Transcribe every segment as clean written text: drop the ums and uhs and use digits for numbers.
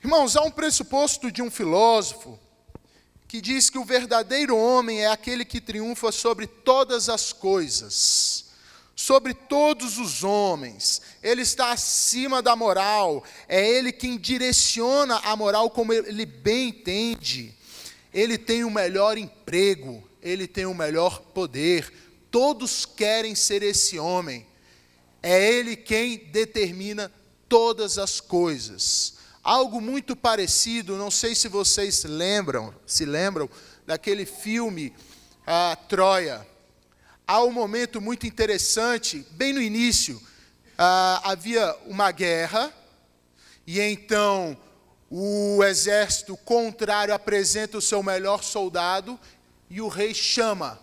Irmãos, há um pressuposto de um filósofo que diz que o verdadeiro homem é aquele que triunfa sobre todas as coisas, sobre todos os homens. Ele está acima da moral, é ele quem direciona a moral como ele bem entende. Ele tem o melhor emprego, ele tem o melhor poder. Todos querem ser esse homem. É ele quem determina todas as coisas. Algo muito parecido, não sei se vocês se lembram daquele filme Troia. Há um momento muito interessante, bem no início, havia uma guerra, e então o exército contrário apresenta o seu melhor soldado, e o rei chama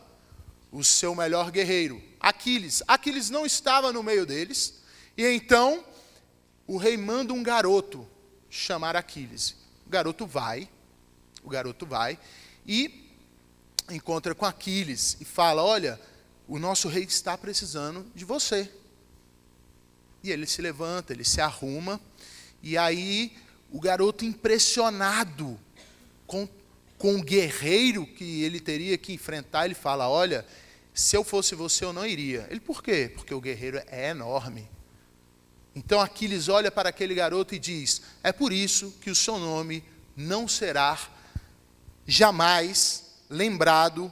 o seu melhor guerreiro, Aquiles. Aquiles não estava no meio deles, e então o rei manda um garoto chamar Aquiles. O garoto vai e encontra com Aquiles e fala: olha, o nosso rei está precisando de você. E ele se levanta, ele se arruma, e aí o garoto, impressionado com o guerreiro que ele teria que enfrentar, ele fala: olha, se eu fosse você eu não iria. Ele: por quê? Porque o guerreiro é enorme. Então Aquiles olha para aquele garoto e diz: é por isso que o seu nome não será jamais lembrado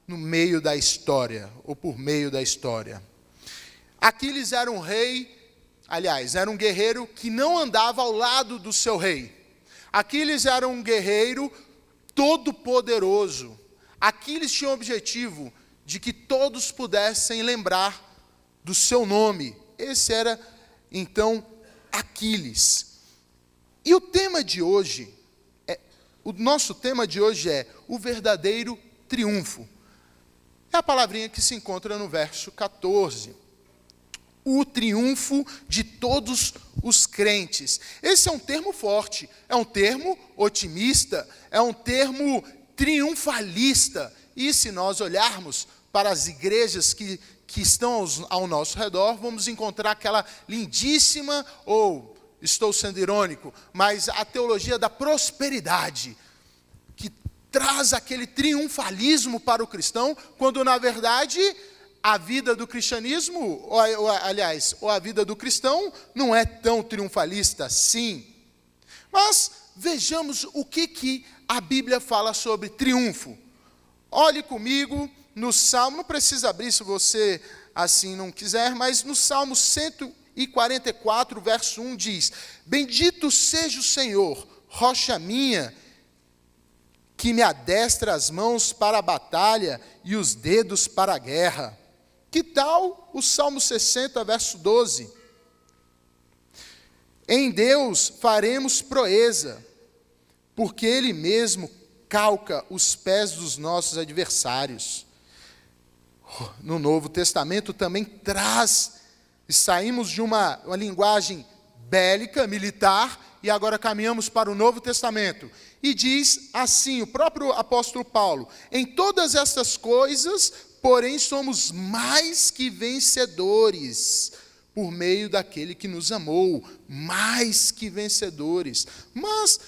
no meio da história, ou por meio da história. Aquiles era um rei, era um guerreiro que não andava ao lado do seu rei. Aquiles era um guerreiro todo poderoso. Aquiles tinha o objetivo de que todos pudessem lembrar do seu nome. Esse era então Aquiles. E o nosso tema de hoje é o verdadeiro triunfo. É a palavrinha que se encontra no verso 14. O triunfo de todos os crentes. Esse é um termo forte, é um termo otimista, é um termo triunfalista. E se nós olharmos para as igrejas que estão ao nosso redor, vamos encontrar aquela lindíssima, ou estou sendo irônico, mas a teologia da prosperidade, que traz aquele triunfalismo para o cristão, quando na verdade a vida do cristianismo, ou a vida do cristão não é tão triunfalista assim. Mas vejamos o que a Bíblia fala sobre triunfo. Olhe comigo no Salmo, não precisa abrir se você assim não quiser, mas no Salmo 144, verso 1 diz: bendito seja o Senhor, rocha minha, que me adestra as mãos para a batalha e os dedos para a guerra. Que tal o Salmo 60, verso 12? Em Deus faremos proeza, porque Ele mesmo calca os pés dos nossos adversários. No Novo Testamento também saímos de uma linguagem bélica, militar, e agora caminhamos para o Novo Testamento. E diz assim, o próprio apóstolo Paulo: em todas estas coisas, porém, somos mais que vencedores, por meio daquele que nos amou, mais que vencedores. Mas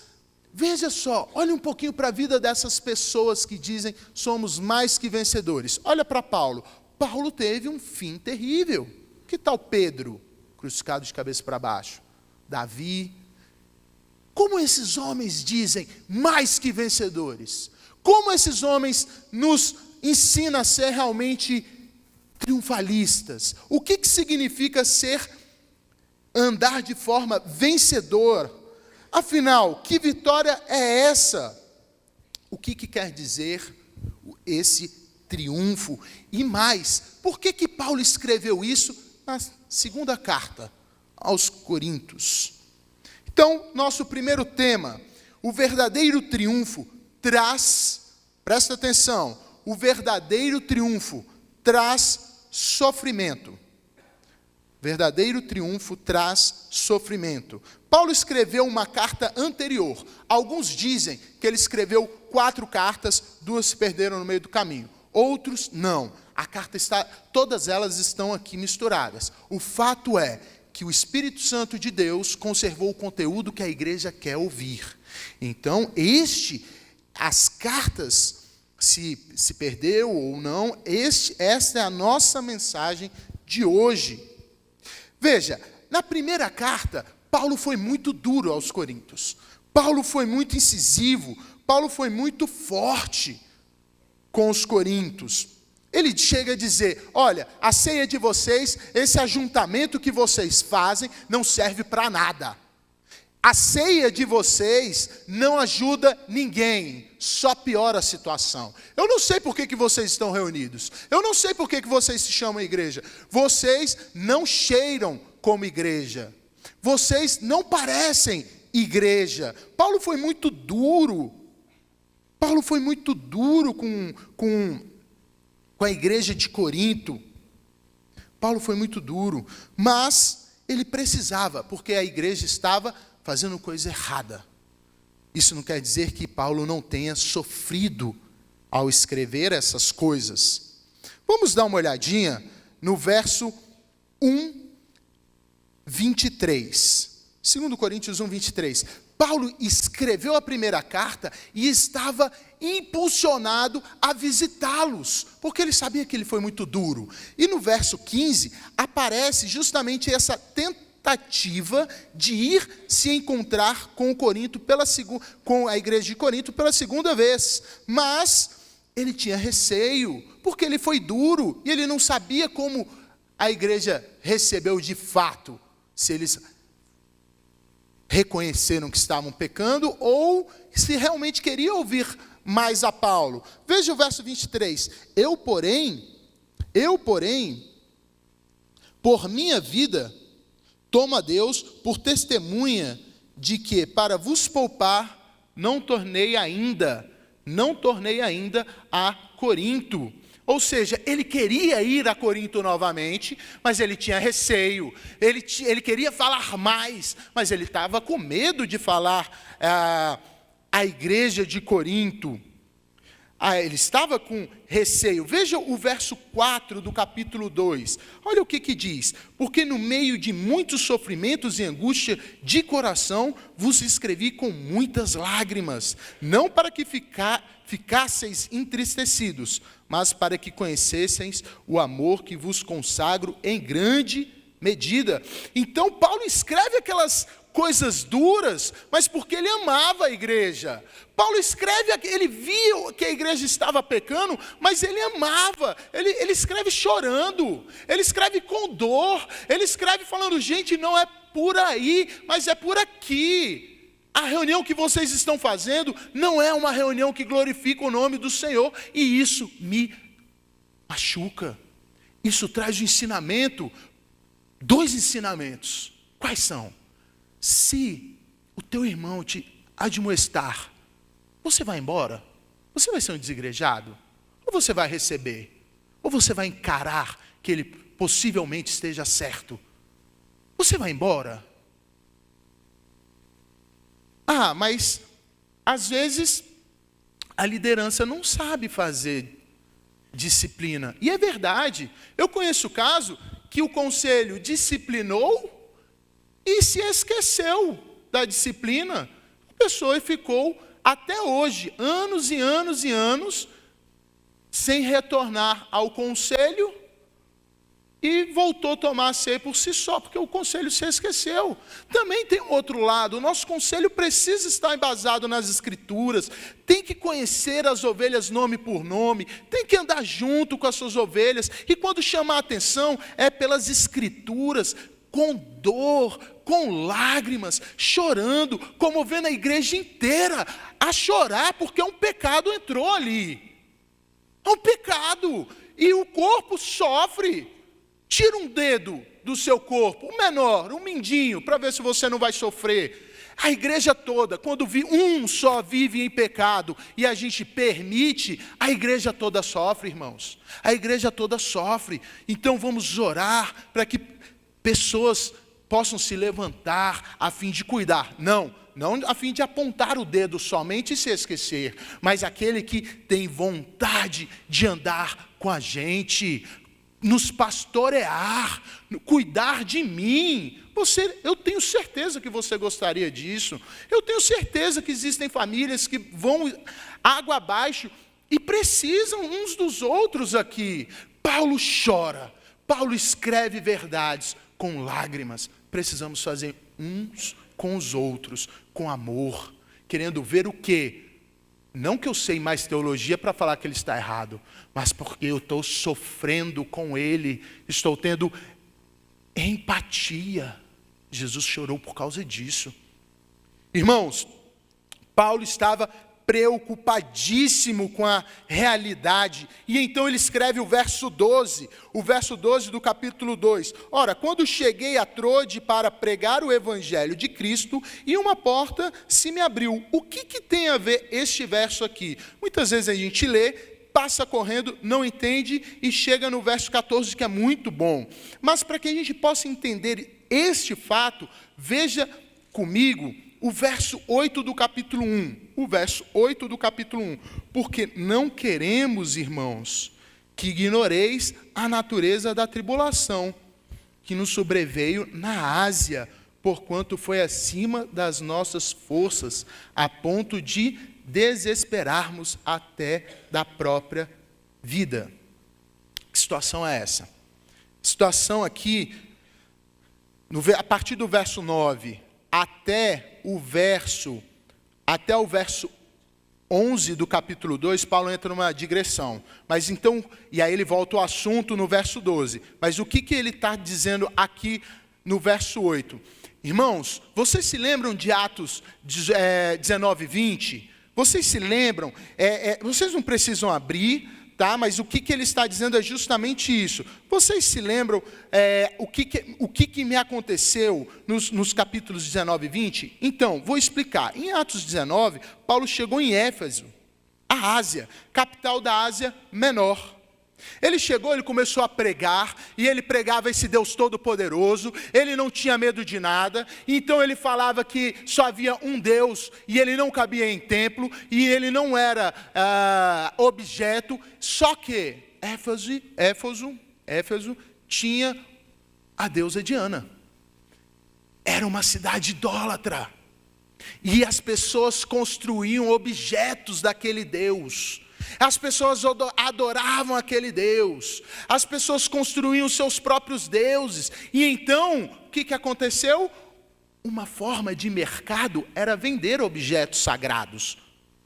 veja só, olha um pouquinho para a vida dessas pessoas que dizem somos mais que vencedores. Olha para Paulo. Paulo teve um fim terrível. Que tal Pedro, crucificado de cabeça para baixo? Davi. Como esses homens dizem mais que vencedores? Como esses homens nos ensinam a ser realmente triunfalistas? O que significa andar de forma vencedor? Afinal, que vitória é essa? O que quer dizer esse triunfo? E mais, por que Paulo escreveu isso na segunda carta aos Coríntios? Então, nosso primeiro tema, o verdadeiro triunfo traz, presta atenção, o verdadeiro triunfo traz sofrimento. Verdadeiro triunfo traz sofrimento. Paulo escreveu uma carta anterior. Alguns dizem que ele escreveu 4 cartas, 2 se perderam no meio do caminho. Outros, não. Todas elas estão aqui misturadas. O fato é que o Espírito Santo de Deus conservou o conteúdo que a igreja quer ouvir. Então, as cartas, se perdeu ou não, esta é a nossa mensagem de hoje. Veja, na primeira carta, Paulo foi muito duro aos Coríntios. Paulo foi muito incisivo. Paulo foi muito forte com os coríntios. Ele chega a dizer: olha, a ceia de vocês, esse ajuntamento que vocês fazem, não serve para nada. A ceia de vocês não ajuda ninguém, só piora a situação. Eu não sei por que vocês estão reunidos. Eu não sei por que vocês se chamam igreja. Vocês não cheiram como igreja. Vocês não parecem igreja. Paulo foi muito duro. Paulo foi muito duro com a igreja de Corinto. Paulo foi muito duro, mas ele precisava, porque a igreja estava fazendo coisa errada. Isso não quer dizer que Paulo não tenha sofrido ao escrever essas coisas. Vamos dar uma olhadinha no verso 1, 23. 2 Coríntios 1, 23. Paulo escreveu a primeira carta e estava impulsionado a visitá-los, porque ele sabia que ele foi muito duro. E no verso 15, aparece justamente essa tentativa de ir se encontrar com com a igreja de Corinto pela segunda vez. Mas ele tinha receio, porque ele foi duro, e ele não sabia como a igreja recebeu de fato, se eles reconheceram que estavam pecando, ou se realmente queria ouvir mais a Paulo. Veja o verso 23. Eu, porém, por minha vida, tomo a Deus por testemunha de que, para vos poupar, não tornei ainda a Corinto. Ou seja, ele queria ir a Corinto novamente, mas ele tinha receio. Ele queria falar mais, mas ele estava com medo de falar à igreja de Corinto. Ele estava com receio. Veja o verso 4 do capítulo 2. Olha o que diz. Porque no meio de muitos sofrimentos e angústia de coração, vos escrevi com muitas lágrimas, não para que ficasseis entristecidos, mas para que conhecesseis o amor que vos consagro em grande medida. Então Paulo escreve aquelas coisas duras, mas porque ele amava a igreja. Paulo escreve, ele viu que a igreja estava pecando, mas ele amava. Ele escreve chorando, ele escreve com dor, ele escreve falando: gente, não é por aí, mas é por aqui. A reunião que vocês estão fazendo não é uma reunião que glorifica o nome do Senhor, e isso me machuca. Isso traz um ensinamento, 2 ensinamentos. Quais são? Se o teu irmão te admoestar, você vai embora? Você vai ser um desigrejado? Ou você vai receber? Ou você vai encarar que ele possivelmente esteja certo? Você vai embora? Mas às vezes a liderança não sabe fazer disciplina. E é verdade. Eu conheço o caso que o conselho disciplinou e se esqueceu da disciplina. A pessoa ficou até hoje, anos e anos e anos, sem retornar ao conselho, e voltou a tomar a ceia por si só, porque o conselho se esqueceu. Também tem um outro lado. O nosso conselho precisa estar embasado nas Escrituras, tem que conhecer as ovelhas nome por nome, tem que andar junto com as suas ovelhas, e quando chamar a atenção, é pelas Escrituras, com dor, com lágrimas, chorando, comovendo a igreja inteira a chorar, porque um pecado entrou ali. É um pecado, e o corpo sofre. Tira um dedo do seu corpo, um menor, um mindinho, para ver se você não vai sofrer. A igreja toda, quando um só vive em pecado e a gente permite, a igreja toda sofre, irmãos. A igreja toda sofre. Então vamos orar para que pessoas possam se levantar a fim de cuidar. Não a fim de apontar o dedo somente e se esquecer, mas aquele que tem vontade de andar com a gente, nos pastorear, cuidar de mim. Eu tenho certeza que você gostaria disso. Eu tenho certeza que existem famílias que vão água abaixo e precisam uns dos outros aqui. Paulo chora, Paulo escreve verdades com lágrimas. Precisamos fazer uns com os outros, com amor, querendo ver o quê? Não que eu sei mais teologia para falar que ele está errado, mas porque eu estou sofrendo com ele, estou tendo empatia. Jesus chorou por causa disso. Irmãos, Paulo estava preocupadíssimo com a realidade, e então ele escreve o verso 12 do capítulo 2. Ora, quando cheguei a Trode para pregar o evangelho de Cristo, e uma porta se me abriu. O que tem a ver este verso aqui? Muitas vezes a gente lê, passa correndo, não entende, e chega no verso 14, que é muito bom. Mas para que a gente possa entender este fato, veja comigo o verso 8 do capítulo 1. O verso 8 do capítulo 1. Porque não queremos, irmãos, que ignoreis a natureza da tribulação que nos sobreveio na Ásia, porquanto foi acima das nossas forças, a ponto de desesperarmos até da própria vida. Que situação é essa? Situação aqui, a partir do verso 9, até o verso 11 do capítulo 2, Paulo entra numa digressão. Mas então, e aí ele volta ao assunto no verso 12. Mas o que ele está dizendo aqui no verso 8? Irmãos, vocês se lembram de Atos 19 e 20? Vocês se lembram? Vocês não precisam abrir, tá? Mas o que ele está dizendo é justamente isso. Vocês se lembram o que me aconteceu nos capítulos 19 e 20? Então, vou explicar. Em Atos 19, Paulo chegou em Éfeso, a Ásia, capital da Ásia Menor. Ele chegou, ele começou a pregar, e ele pregava esse Deus todo-poderoso, ele não tinha medo de nada, então ele falava que só havia um Deus, e ele não cabia em templo, e ele não era objeto, só que Éfeso tinha a deusa Diana. Era uma cidade idólatra, e as pessoas construíam objetos daquele Deus. As pessoas adoravam aquele Deus. As pessoas construíam seus próprios deuses. E então, o que aconteceu? Uma forma de mercado era vender objetos sagrados.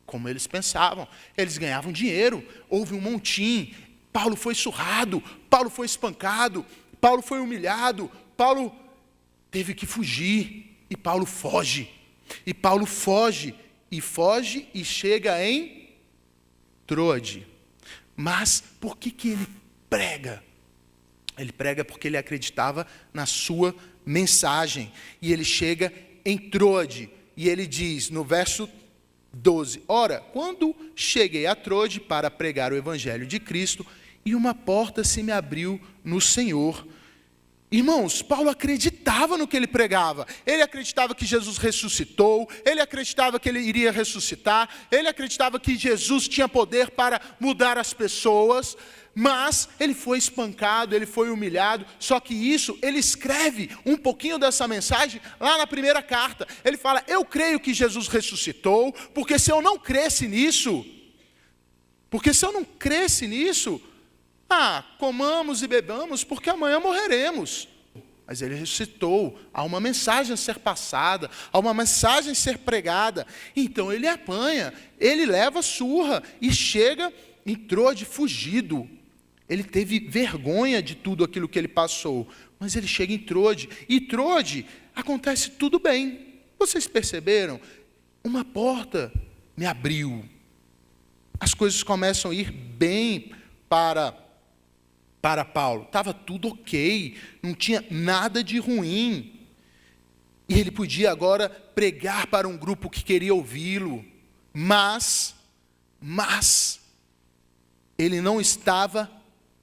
Como eles pensavam. Eles ganhavam dinheiro. Houve um montim. Paulo foi surrado. Paulo foi espancado. Paulo foi humilhado. Paulo teve que fugir. E Paulo foge. E Paulo foge. E chega em Trode. Mas por que ele prega? Ele prega porque ele acreditava na sua mensagem. E ele chega em Trode. E ele diz no verso 12: Ora, quando cheguei a Trode para pregar o evangelho de Cristo, e uma porta se me abriu no Senhor. Irmãos, Paulo acreditava no que ele pregava. Ele acreditava que Jesus ressuscitou, ele acreditava que ele iria ressuscitar, ele acreditava que Jesus tinha poder para mudar as pessoas, mas ele foi espancado, ele foi humilhado. Só que isso, ele escreve um pouquinho dessa mensagem lá na primeira carta. Ele fala: eu creio que Jesus ressuscitou, porque se eu não cresce nisso, comamos e bebamos, porque amanhã morreremos. Mas ele ressuscitou, há uma mensagem a ser passada, há uma mensagem a ser pregada. Então ele apanha, ele leva surra e chega em Trode fugido. Ele teve vergonha de tudo aquilo que ele passou, mas ele chega em Trode, e Trode acontece tudo bem. Vocês perceberam? Uma porta me abriu. As coisas começam a ir bem para Paulo. Estava tudo ok, não tinha nada de ruim. E ele podia agora pregar para um grupo que queria ouvi-lo. Mas ele não estava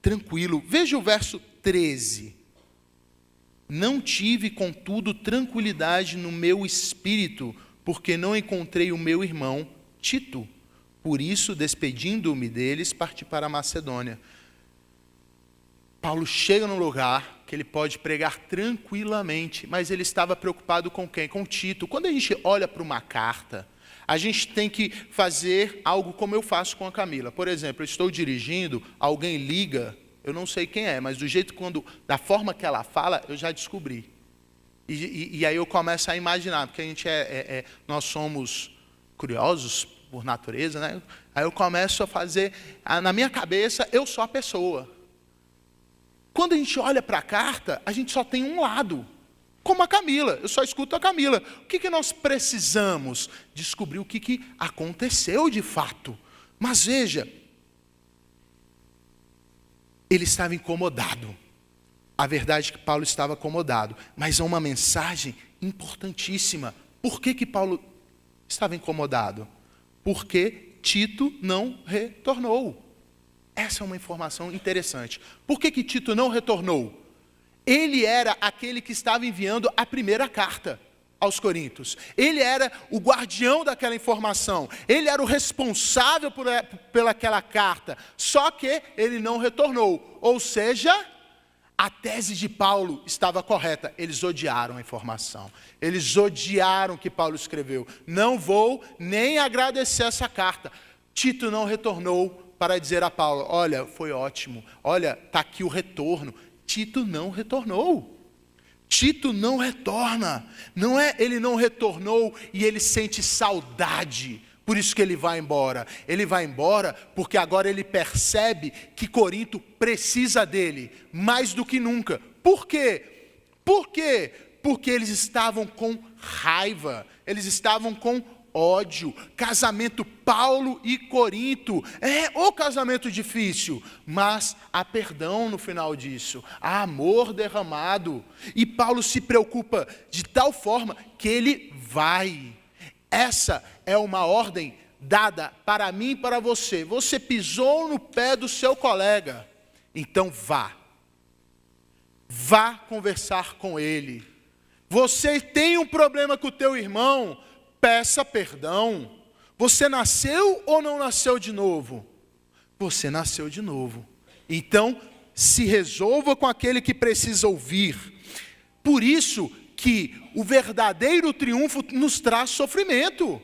tranquilo. Veja o verso 13. Não tive, contudo, tranquilidade no meu espírito, porque não encontrei o meu irmão Tito. Por isso, despedindo-me deles, parti para a Macedônia. Paulo chega num lugar que ele pode pregar tranquilamente, mas ele estava preocupado com quem? Com Tito. Quando a gente olha para uma carta, a gente tem que fazer algo como eu faço com a Camila. Por exemplo, eu estou dirigindo, alguém liga, eu não sei quem é, mas do jeito da forma que ela fala, eu já descobri. E aí eu começo a imaginar, porque nós somos curiosos por natureza, né? Aí eu começo a fazer, na minha cabeça, eu sou a pessoa. Quando a gente olha para a carta, a gente só tem um lado. Como a Camila, eu só escuto a Camila. O que nós precisamos? Descobrir o que aconteceu de fato. Mas veja, ele estava incomodado. A verdade é que Paulo estava acomodado. Mas há uma mensagem importantíssima. Por que Paulo estava incomodado? Porque Tito não retornou. Essa é uma informação interessante. Por que Tito não retornou? Ele era aquele que estava enviando a primeira carta aos Coríntios. Ele era o guardião daquela informação. Ele era o responsável pelaquela carta. Só que ele não retornou. Ou seja, a tese de Paulo estava correta. Eles odiaram a informação. Eles odiaram o que Paulo escreveu. Não vou nem agradecer essa carta. Tito não retornou para dizer a Paulo, olha, foi ótimo. Olha, está aqui o retorno. Tito não retornou. Tito não retorna. Ele não retornou e ele sente saudade. Por isso que ele vai embora. Ele vai embora porque agora ele percebe que Corinto precisa dele mais do que nunca. Por quê? Por quê? Porque eles estavam com raiva. Eles estavam com ódio. Casamento Paulo e Corinto. É o casamento difícil, mas há perdão no final disso. Há amor derramado. E Paulo se preocupa de tal forma que ele vai. Essa é uma ordem dada para mim e para você. Você pisou no pé do seu colega, então vá. Vá conversar com ele. Você tem um problema com o teu irmão, peça perdão. Você nasceu ou não nasceu de novo? Você nasceu de novo. Então, se resolva com aquele que precisa ouvir. Por isso que o verdadeiro triunfo nos traz sofrimento.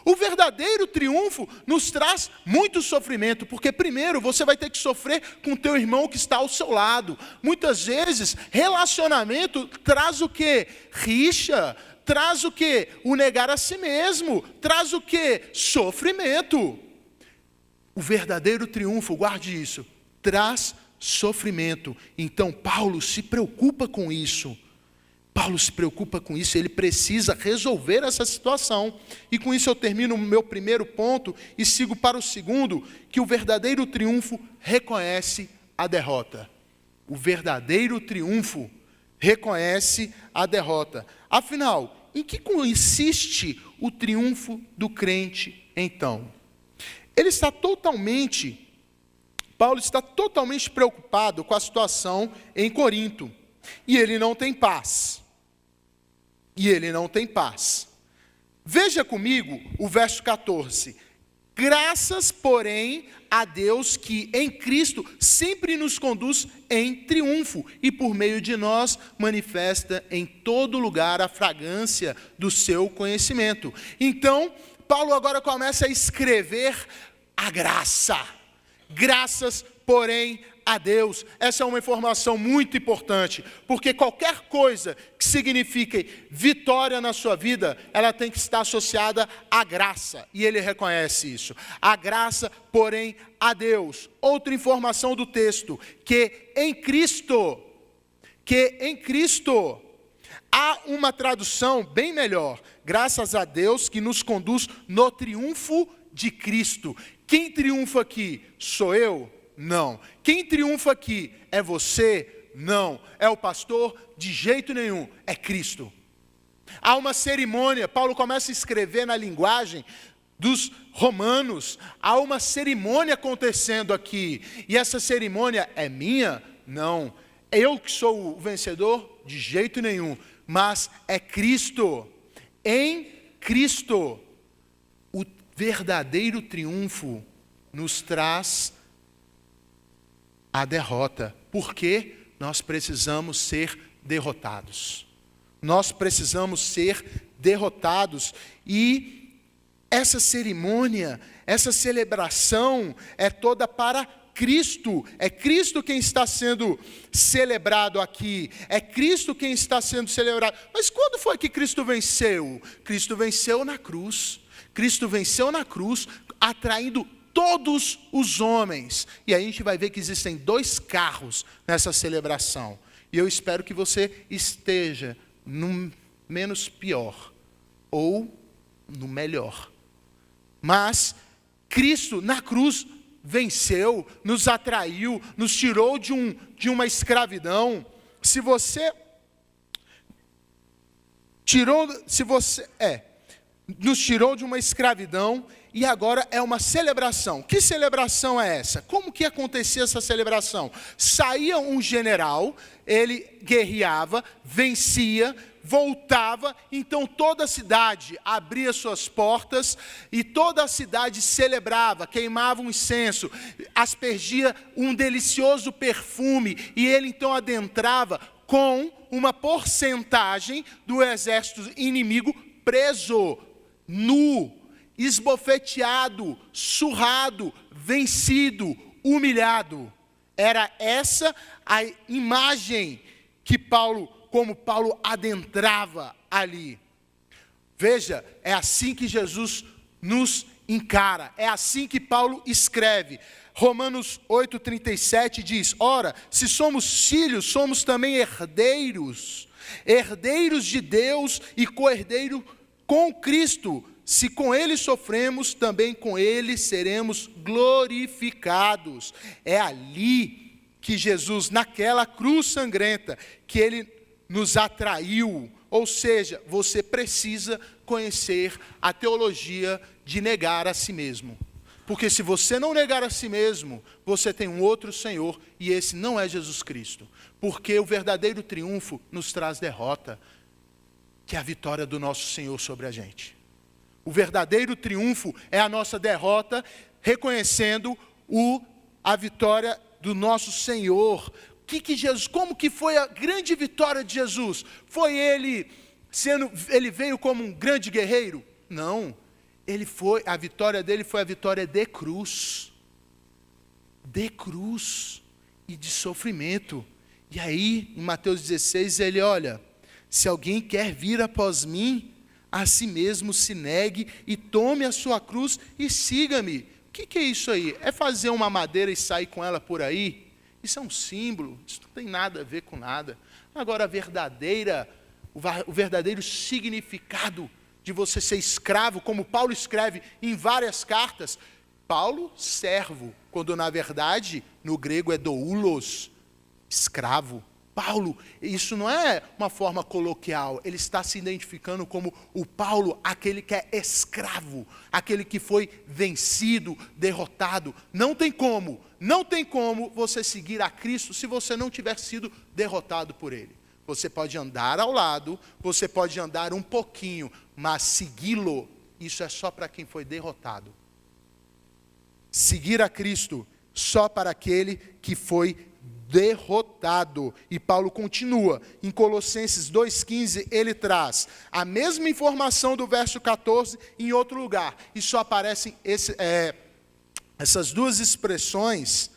O verdadeiro triunfo nos traz muito sofrimento, porque primeiro você vai ter que sofrer com o teu irmão que está ao seu lado. Muitas vezes, relacionamento traz o quê? Rixa. Traz o quê? O negar a si mesmo. Traz o quê? Sofrimento. O verdadeiro triunfo, guarde isso, traz sofrimento. Então Paulo se preocupa com isso. Paulo se preocupa com isso, ele precisa resolver essa situação. E com isso eu termino o meu primeiro ponto e sigo para o segundo, que o verdadeiro triunfo reconhece a derrota. O verdadeiro triunfo reconhece a derrota. Afinal, em que consiste o triunfo do crente, então? Paulo está totalmente preocupado com a situação em Corinto. E ele não tem paz. Veja comigo o verso 14. Graças, porém, a Deus que em Cristo sempre nos conduz em triunfo e por meio de nós manifesta em todo lugar a fragrância do seu conhecimento. Então, Paulo agora começa a escrever a graça. Graças, porém, a Deus. Essa é uma informação muito importante, porque qualquer coisa que signifique vitória na sua vida, ela tem que estar associada à graça, e ele reconhece isso. A graça, porém, a Deus. Outra informação do texto, que em Cristo, há uma tradução bem melhor, graças a Deus que nos conduz no triunfo de Cristo. Quem triunfa aqui? Sou eu? Não. Quem triunfa aqui? É você? Não. É o pastor? De jeito nenhum. É Cristo. Há uma cerimônia, Paulo começa a escrever na linguagem dos romanos. Há uma cerimônia acontecendo aqui. E essa cerimônia é minha? Não. Eu que sou o vencedor? De jeito nenhum. Mas é Cristo. Em Cristo. O verdadeiro triunfo nos traz a derrota. Porque nós precisamos ser derrotados. Nós precisamos ser derrotados. E essa cerimônia, essa celebração é toda para Cristo. É Cristo quem está sendo celebrado aqui. É Cristo quem está sendo celebrado. Mas quando foi que Cristo venceu? Cristo venceu na cruz. Cristo venceu na cruz, atraindo todos os homens. E aí a gente vai ver que existem 2 carros nessa celebração. E eu espero que você esteja no menos pior ou no melhor. Mas Cristo na cruz venceu, nos atraiu, nos tirou de uma escravidão. Nos tirou de uma escravidão e agora é uma celebração. Que celebração é essa? Como que acontecia essa celebração? Saía um general, ele guerreava, vencia, voltava, então toda a cidade abria suas portas e toda a cidade celebrava, queimava um incenso, aspergia um delicioso perfume e ele então adentrava com uma porcentagem do exército inimigo preso, nu, esbofeteado, surrado, vencido, humilhado. Era essa a imagem que como Paulo adentrava ali. Veja, é assim que Jesus nos encara, é assim que Paulo escreve. Romanos 8,37 diz: ora, se somos filhos, somos também herdeiros, herdeiros de Deus e co-herdeiros com Cristo. Se com Ele sofremos, também com Ele seremos glorificados. É ali que Jesus, naquela cruz sangrenta, que Ele nos atraiu. Ou seja, você precisa conhecer a teologia de negar a si mesmo. Porque se você não negar a si mesmo, você tem um outro Senhor, e esse não é Jesus Cristo. Porque o verdadeiro triunfo nos traz derrota, que é a vitória do nosso Senhor sobre a gente. O verdadeiro triunfo é a nossa derrota, reconhecendo a vitória do nosso Senhor. Como que foi a grande vitória de Jesus? Foi ele veio como um grande guerreiro? Não. A vitória dele foi a vitória de cruz. De cruz e de sofrimento. E aí, em Mateus 16, ele olha: se alguém quer vir após mim, a si mesmo se negue e tome a sua cruz e siga-me. O que é isso aí? É fazer uma madeira e sair com ela por aí? Isso é um símbolo, isso não tem nada a ver com nada. Agora, o verdadeiro significado de você ser escravo, como Paulo escreve em várias cartas. Paulo, servo, quando na verdade, no grego é doulos, escravo. Paulo, isso não é uma forma coloquial, ele está se identificando como o Paulo, aquele que é escravo, aquele que foi vencido, derrotado. Não tem como você seguir a Cristo se você não tiver sido derrotado por Ele. Você pode andar ao lado, você pode andar um pouquinho, mas segui-lo, isso é só para quem foi derrotado. Seguir a Cristo só para aquele que foi derrotado. E Paulo continua, em Colossenses 2,15, ele traz a mesma informação do verso 14 em outro lugar, e só aparecem essas 2 expressões,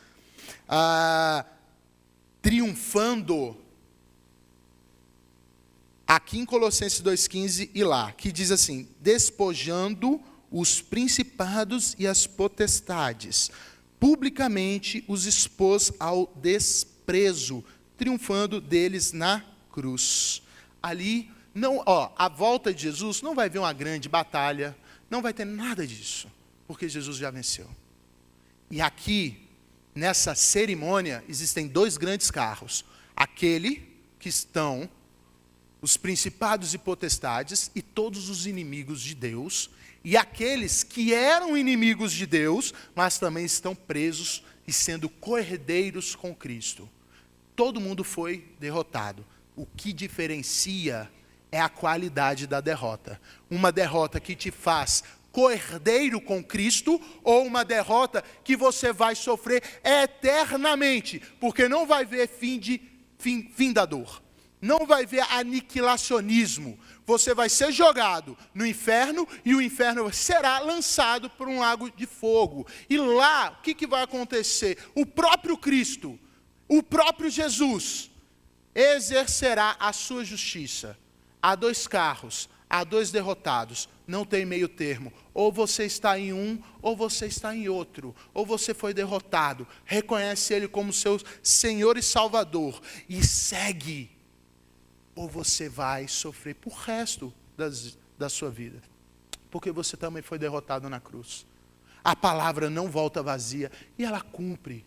triunfando, aqui em Colossenses 2,15 e lá, que diz assim: despojando os principados e as potestades, publicamente os expôs ao desprezo, triunfando deles na cruz. Ali, a volta de Jesus não vai haver uma grande batalha, não vai ter nada disso, porque Jesus já venceu. E aqui, nessa cerimônia, existem 2 grandes carros. Aquele que estão os principados e potestades e todos os inimigos de Deus, e aqueles que eram inimigos de Deus, mas também estão presos e sendo co-herdeiros com Cristo. Todo mundo foi derrotado. O que diferencia é a qualidade da derrota. Uma derrota que te faz coerdeiro com Cristo, ou uma derrota que você vai sofrer eternamente, porque não vai ver fim da dor, não vai ver aniquilacionismo. Você vai ser jogado no inferno e o inferno será lançado por um lago de fogo. E lá, o que vai acontecer? O próprio Cristo, o próprio Jesus, exercerá a sua justiça. Há 2 carros, há 2 derrotados, não tem meio termo. Ou você está em um, ou você está em outro. Ou você foi derrotado, reconhece Ele como seu Senhor e Salvador e segue. Ou você vai sofrer por resto da sua vida. Porque você também foi derrotado na cruz. A palavra não volta vazia e ela cumpre.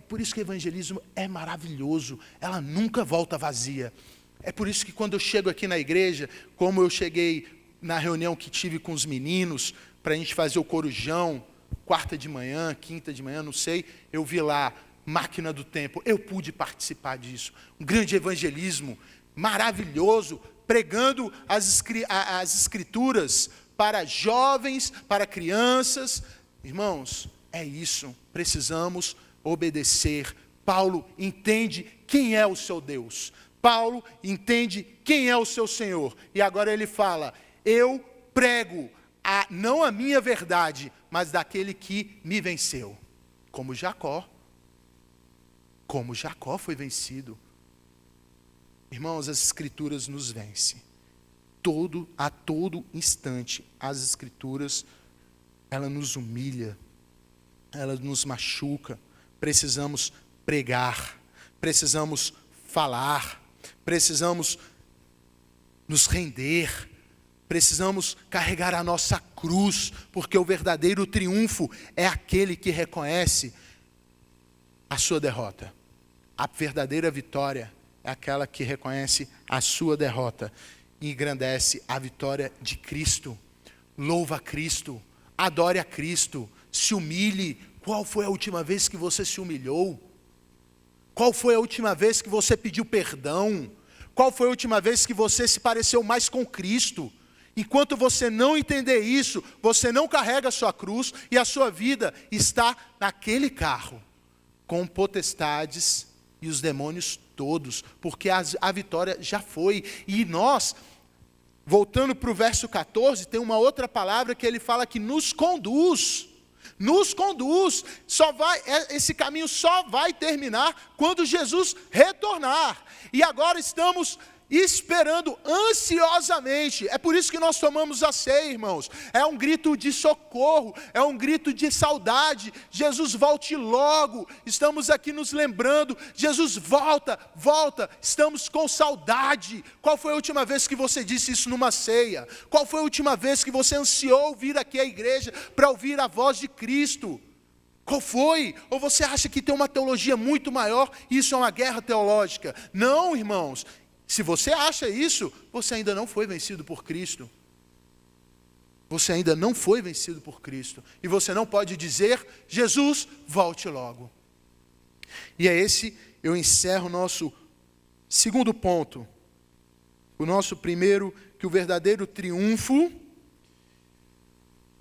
Por isso que o evangelismo é maravilhoso. Ela nunca volta vazia. É por isso que quando eu chego aqui na igreja, como eu cheguei na reunião que tive com os meninos, para a gente fazer o corujão, quarta de manhã, quinta de manhã, não sei, eu vi lá, máquina do tempo, eu pude participar disso. Um grande evangelismo, maravilhoso, pregando as escrituras para jovens, para crianças. Irmãos, é isso, precisamos obedecer. Paulo entende quem é o seu Deus. Paulo entende quem é o seu Senhor. E agora ele fala, eu prego não a minha verdade, mas daquele que me venceu. Como Jacó foi vencido. Irmãos, as Escrituras nos vencem. A todo instante, as Escrituras, ela nos humilha, ela nos machuca. Precisamos pregar, precisamos falar, precisamos nos render, precisamos carregar a nossa cruz, porque o verdadeiro triunfo é aquele que reconhece a sua derrota. A verdadeira vitória é aquela que reconhece a sua derrota e engrandece a vitória de Cristo. Louva a Cristo, adore a Cristo, se humilhe. Qual foi a última vez que você se humilhou? Qual foi a última vez que você pediu perdão? Qual foi a última vez que você se pareceu mais com Cristo? Enquanto você não entender isso, você não carrega a sua cruz e a sua vida está naquele carro, com potestades e os demônios todos, porque a vitória já foi. E nós, voltando para o verso 14, tem uma outra palavra que ele fala que nos conduz. Nos conduz. Esse caminho só vai terminar quando Jesus retornar. E agora estamos esperando ansiosamente. É por isso que nós tomamos a ceia, irmãos. É um grito de socorro, é um grito de saudade. Jesus, volte logo. Estamos aqui nos lembrando. Jesus, volta, volta. Estamos com saudade. Qual foi a última vez que você disse isso numa ceia? Qual foi a última vez que você ansiou vir aqui à igreja para ouvir a voz de Cristo? Qual foi? Ou você acha que tem uma teologia muito maior e isso é uma guerra teológica? Não, irmãos. Se você acha isso, você ainda não foi vencido por Cristo. Você ainda não foi vencido por Cristo. E você não pode dizer, Jesus, volte logo. E é esse, eu encerro o nosso segundo ponto. O nosso primeiro, que o verdadeiro triunfo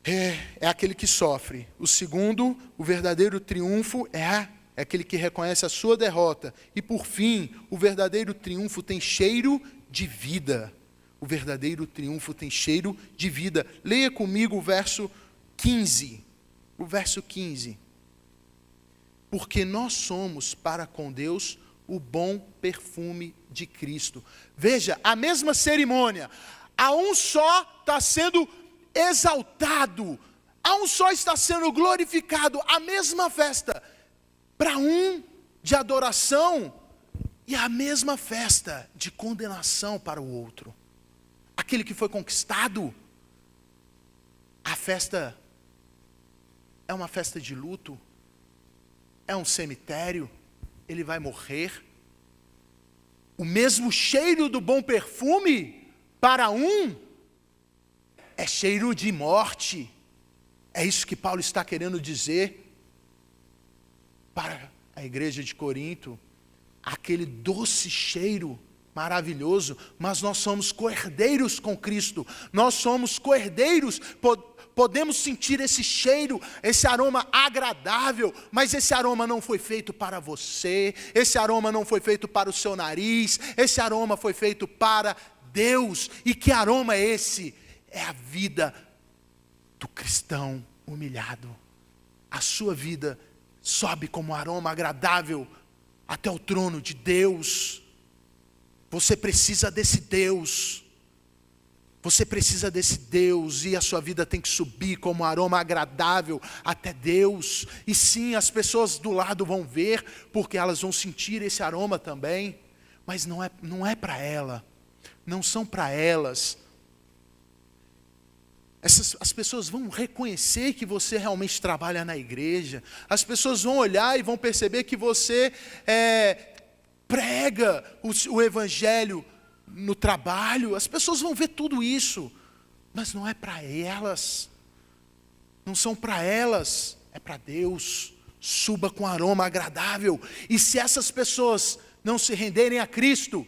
é aquele que sofre. O segundo, o verdadeiro triunfo é aquele que reconhece a sua derrota. E por fim, o verdadeiro triunfo tem cheiro de vida. O verdadeiro triunfo tem cheiro de vida. Leia comigo o verso 15. O verso 15. Porque nós somos para com Deus o bom perfume de Cristo. Veja, a mesma cerimônia. A um só está sendo exaltado. A um só está sendo glorificado. A mesma festa. Para um de adoração e a mesma festa de condenação para o outro. Aquele que foi conquistado, a festa é uma festa de luto, é um cemitério, ele vai morrer. O mesmo cheiro do bom perfume para um é cheiro de morte. É isso que Paulo está querendo dizer para a igreja de Corinto. Aquele doce cheiro maravilhoso, mas nós somos co-herdeiros com Cristo. Nós somos co-herdeiros, podemos sentir esse cheiro, esse aroma agradável, mas esse aroma não foi feito para você, esse aroma não foi feito para o seu nariz, esse aroma foi feito para Deus. E que aroma é esse? É a vida do cristão humilhado. A sua vida sobe como aroma agradável até o trono de Deus. Você precisa desse Deus. Você precisa desse Deus, e a sua vida tem que subir como aroma agradável até Deus. E sim, as pessoas do lado vão ver, porque elas vão sentir esse aroma também, mas não é para ela, não são para elas. As pessoas vão reconhecer que você realmente trabalha na igreja, as pessoas vão olhar e vão perceber que você prega o evangelho no trabalho, as pessoas vão ver tudo isso, mas não é para elas, não são para elas, é para Deus. Suba com aroma agradável, e se essas pessoas não se renderem a Cristo,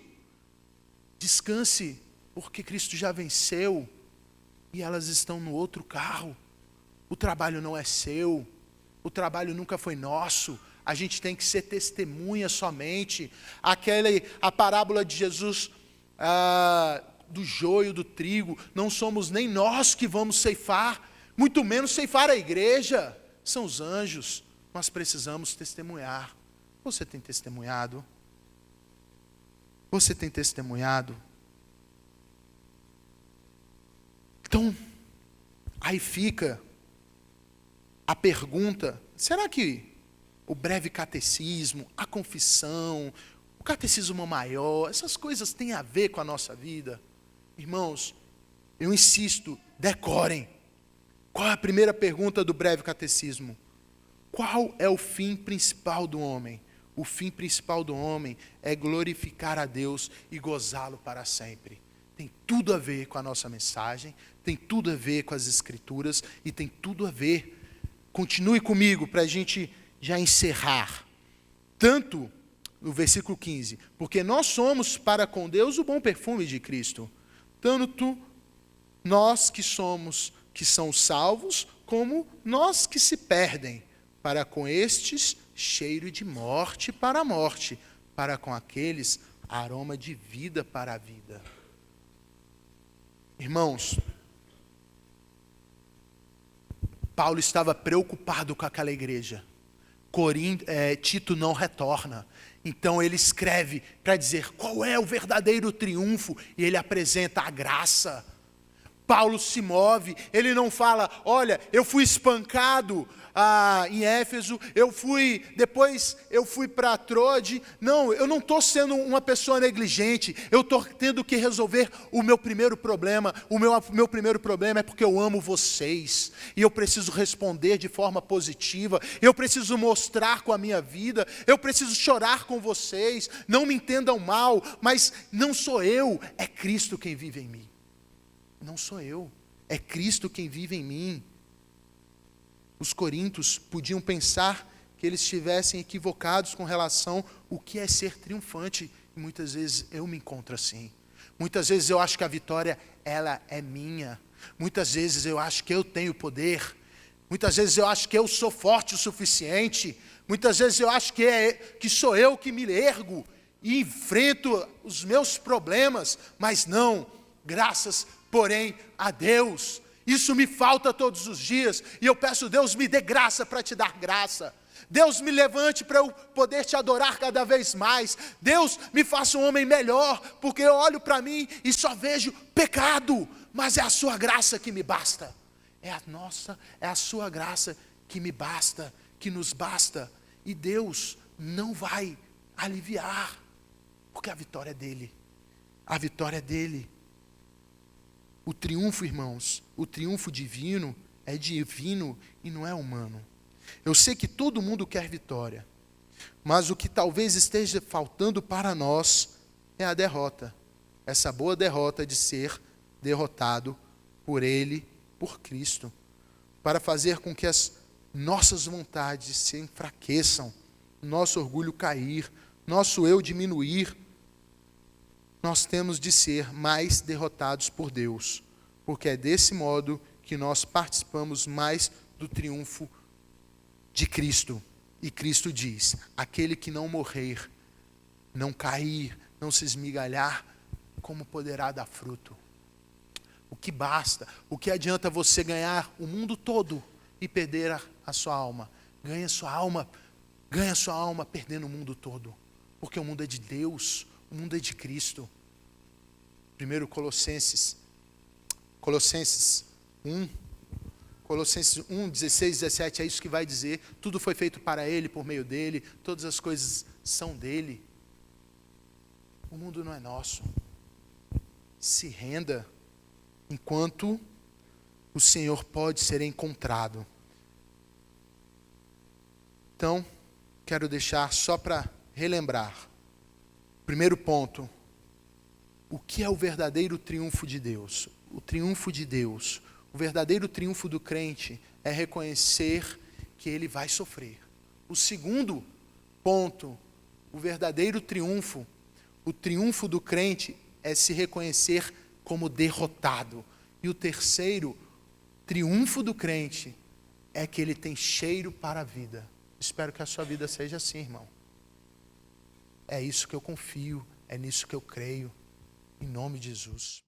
descanse, porque Cristo já venceu, e elas estão no outro carro. O trabalho não é seu, o trabalho nunca foi nosso. A gente tem que ser testemunha somente. A parábola de Jesus, do joio, do trigo, não somos nem nós que vamos ceifar, muito menos ceifar a igreja, são os anjos. Nós precisamos testemunhar. Você tem testemunhado? Você tem testemunhado? Então, aí fica a pergunta: será que o breve catecismo, a confissão, o catecismo maior, essas coisas têm a ver com a nossa vida? Irmãos, eu insisto, decorem. Qual é a primeira pergunta do breve catecismo? Qual é o fim principal do homem? O fim principal do homem é glorificar a Deus e gozá-lo para sempre. Tem tudo a ver com a nossa mensagem, tem tudo a ver com as Escrituras e tem tudo a ver. Continue comigo para a gente já encerrar. Tanto no versículo 15, porque nós somos para com Deus o bom perfume de Cristo, tanto nós que são salvos, como nós que se perdem, para com estes cheiro de morte para a morte, para com aqueles aroma de vida para a vida. Irmãos, Paulo estava preocupado com aquela igreja. Tito não retorna. Então ele escreve para dizer qual é o verdadeiro triunfo, e ele apresenta a graça. Paulo se move, ele não fala: olha, eu fui espancado em Éfeso, depois eu fui para Troade. Não, eu não estou sendo uma pessoa negligente, eu estou tendo que resolver o meu primeiro problema. O meu primeiro problema é porque eu amo vocês, e eu preciso responder de forma positiva, eu preciso mostrar com a minha vida, eu preciso chorar com vocês. Não me entendam mal, mas não sou eu, é Cristo quem vive em mim. Não sou eu, é Cristo quem vive em mim. Os coríntios podiam pensar que eles estivessem equivocados com relação ao que é ser triunfante. E muitas vezes eu me encontro assim. Muitas vezes eu acho que a vitória, ela é minha. Muitas vezes eu acho que eu tenho poder. Muitas vezes eu acho que eu sou forte o suficiente. Muitas vezes eu acho que sou eu que me ergo e enfrento os meus problemas. Mas não, graças, porém, a Deus. Isso me falta todos os dias, e eu peço: Deus, me dê graça para te dar graça. Deus, me levante para eu poder te adorar cada vez mais. Deus, me faça um homem melhor, porque eu olho para mim e só vejo pecado, mas é a sua graça que me basta. É a sua graça que me basta, que nos basta. E Deus não vai aliviar, porque a vitória é dele. A vitória é dele. O triunfo, irmãos, o triunfo divino é divino e não é humano. Eu sei que todo mundo quer vitória, mas o que talvez esteja faltando para nós é a derrota. Essa boa derrota de ser derrotado por Ele, por Cristo, para fazer com que as nossas vontades se enfraqueçam, nosso orgulho cair, nosso eu diminuir. nós temos de ser mais derrotados por Deus, porque é desse modo que nós participamos mais do triunfo de Cristo. E Cristo diz: aquele que não morrer, não cair, não se esmigalhar, como poderá dar fruto? O que basta? O que adianta você ganhar o mundo todo e perder a sua alma? Ganha sua alma perdendo o mundo todo. Porque o mundo é de Deus, o mundo é de Cristo. Primeiro Colossenses 1, 16, 17, é isso que vai dizer. Tudo foi feito para Ele, por meio dEle, todas as coisas são dEle. O mundo não é nosso. Se renda enquanto o Senhor pode ser encontrado. Então, quero deixar só para relembrar. Primeiro ponto, o que é o verdadeiro triunfo de Deus? O triunfo de Deus, o verdadeiro triunfo do crente é reconhecer que ele vai sofrer. O segundo ponto, o verdadeiro triunfo, o triunfo do crente é se reconhecer como derrotado. E o terceiro triunfo do crente é que ele tem cheiro para a vida. Espero que a sua vida seja assim, irmão. É isso que eu confio, é nisso que eu creio, em nome de Jesus.